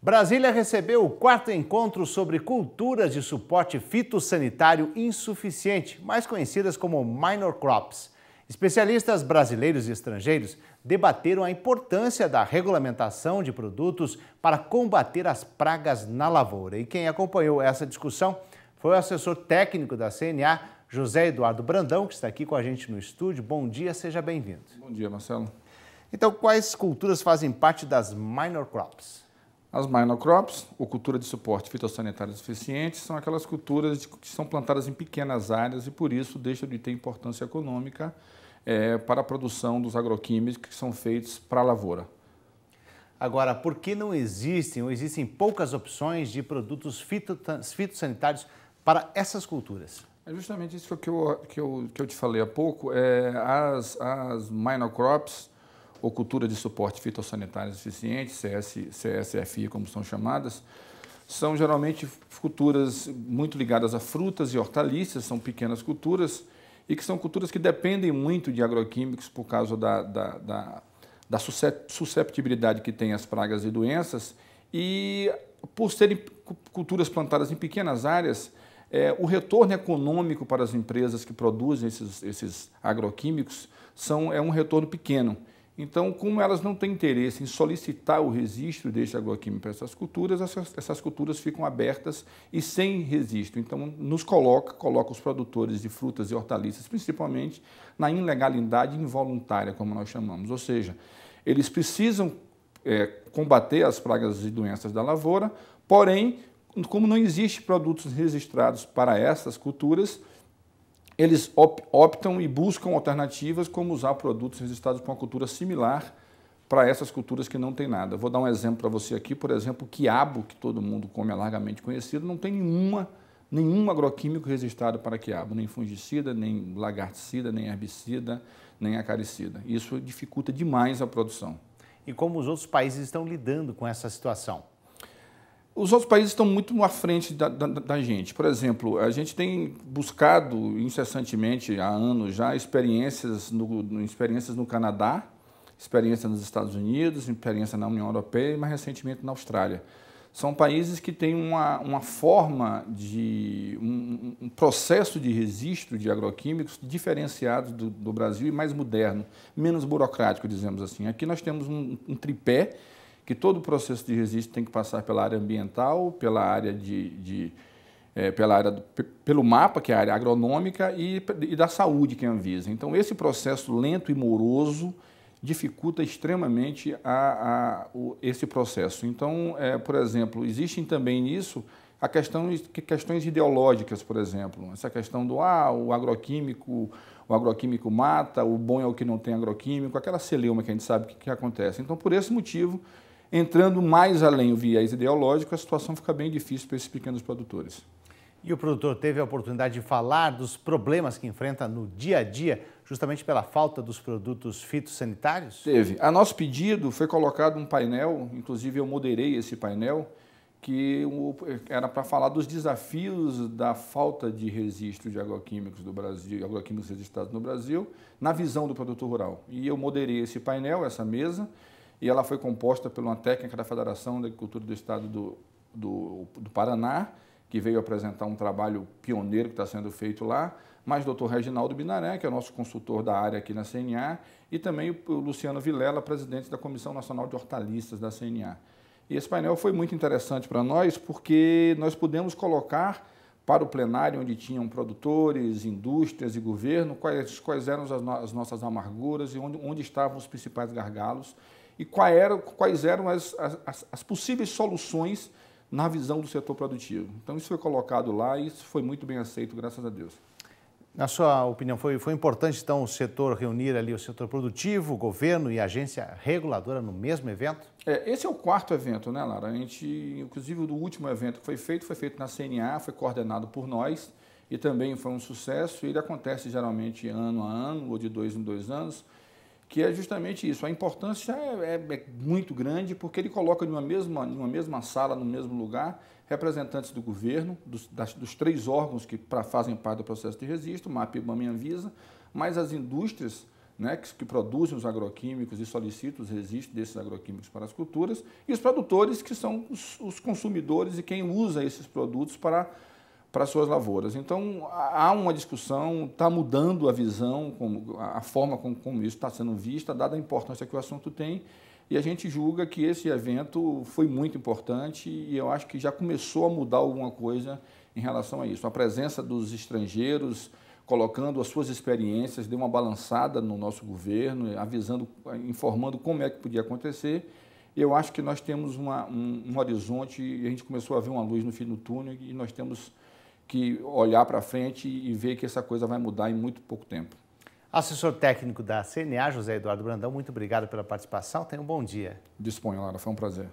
Brasília recebeu o 4º encontro sobre culturas de suporte fitossanitário insuficiente, mais conhecidas como minor crops. Especialistas brasileiros e estrangeiros debateram a importância da regulamentação de produtos para combater as pragas na lavoura. E quem acompanhou essa discussão foi o assessor técnico da CNA, José Eduardo Brandão, que está aqui com a gente no estúdio. Bom dia, seja bem-vindo. Bom dia, Marcelo. Então, quais culturas fazem parte das minor crops? As minor crops, ou cultura de suporte fitossanitário eficiente, são aquelas culturas que são plantadas em pequenas áreas e, por isso, deixam de ter importância econômica para a produção dos agroquímicos que são feitos para a lavoura. Agora, por que não existem ou existem poucas opções de produtos fitossanitários para essas culturas? É justamente isso que eu te falei há pouco. As minor crops, ou cultura de suporte fitossanitário eficiente, CSFI, como são chamadas, são geralmente culturas muito ligadas a frutas e hortaliças, são pequenas culturas e que são culturas que dependem muito de agroquímicos por causa da susceptibilidade que tem às pragas e doenças e por serem culturas plantadas em pequenas áreas, o retorno econômico para as empresas que produzem esses agroquímicos é um retorno pequeno. Então, como elas não têm interesse em solicitar o registro deste agroquímico para essas culturas ficam abertas e sem registro. Então, nos coloca os produtores de frutas e hortaliças, principalmente na ilegalidade involuntária, como nós chamamos. Ou seja, eles precisam combater as pragas e doenças da lavoura, porém, como não existem produtos registrados para essas culturas, eles optam e buscam alternativas como usar produtos registrados para uma cultura similar para essas culturas que não tem nada. Vou dar um exemplo para você aqui, por exemplo, o quiabo, que todo mundo come, é largamente conhecido, não tem nenhum agroquímico registrado para quiabo, nem fungicida, nem lagarticida, nem herbicida, nem acaricida. Isso dificulta demais a produção. E como os outros países estão lidando com essa situação? Os outros países estão muito à frente da gente. Por exemplo, a gente tem buscado incessantemente, há anos já, experiências no Canadá, experiência nos Estados Unidos, experiência na União Europeia e mais recentemente na Austrália. São países que têm uma forma de um processo de registro de agroquímicos diferenciado do Brasil e mais moderno, menos burocrático, dizemos assim. Aqui nós temos um tripé que todo o processo de registro tem que passar pela área ambiental, pelo MAPA, que é a área agronômica, e da saúde, que é a Anvisa. Então, esse processo lento e moroso dificulta extremamente esse processo. Então, por exemplo, existem também nisso questões ideológicas, por exemplo. Essa questão do o agroquímico mata, o bom é o que não tem agroquímico, aquela celeuma que a gente sabe que acontece. Então, por esse motivo, entrando mais além o viés ideológico, a situação fica bem difícil para esses pequenos produtores. E o produtor teve a oportunidade de falar dos problemas que enfrenta no dia a dia, justamente pela falta dos produtos fitossanitários? Teve. A nosso pedido foi colocado um painel, inclusive eu moderei esse painel, que era para falar dos desafios da falta de registro de agroquímicos do Brasil, agroquímicos registrados no Brasil, na visão do produtor rural. E eu moderei esse painel, essa mesa, e ela foi composta por uma técnica da Federação da Agricultura do Estado do Paraná, que veio apresentar um trabalho pioneiro que está sendo feito lá, mais o Dr. Reginaldo Binaré, que é o nosso consultor da área aqui na CNA, e também o Luciano Vilela, presidente da Comissão Nacional de Hortaliças da CNA. E esse painel foi muito interessante para nós, porque nós pudemos colocar para o plenário, onde tinham produtores, indústrias e governo, quais eram as nossas amarguras e onde estavam os principais gargalos e quais eram as possíveis soluções na visão do setor produtivo. Então, isso foi colocado lá e isso foi muito bem aceito, graças a Deus. Na sua opinião, foi importante, então, o setor reunir ali o setor produtivo, o governo e a agência reguladora no mesmo evento? Esse é o 4º evento, né, Lara? Inclusive, o último evento que foi feito na CNA, foi coordenado por nós e também foi um sucesso. Ele acontece geralmente ano a ano ou de 2 em 2 anos, que é justamente isso. A importância é muito grande porque ele coloca em uma mesma sala, no mesmo lugar, representantes do governo, dos 3 órgãos que fazem parte do processo de registro, MAPA, IBAMA e Anvisa, mas as indústrias né, que produzem os agroquímicos e solicitam os registros desses agroquímicos para as culturas, e os produtores, que são os consumidores e quem usa esses produtos para suas lavouras. Então, há uma discussão, está mudando a visão, a forma como isso está sendo vista, dada a importância que o assunto tem, e a gente julga que esse evento foi muito importante e eu acho que já começou a mudar alguma coisa em relação a isso. A presença dos estrangeiros, colocando as suas experiências, deu uma balançada no nosso governo, avisando, informando como é que podia acontecer. Eu acho que nós temos um horizonte e a gente começou a ver uma luz no fim do túnel e nós temos que olhar para frente e ver que essa coisa vai mudar em muito pouco tempo. Assessor técnico da CNA, José Eduardo Brandão, muito obrigado pela participação. Tenha um bom dia. Disponha, Lara, foi um prazer.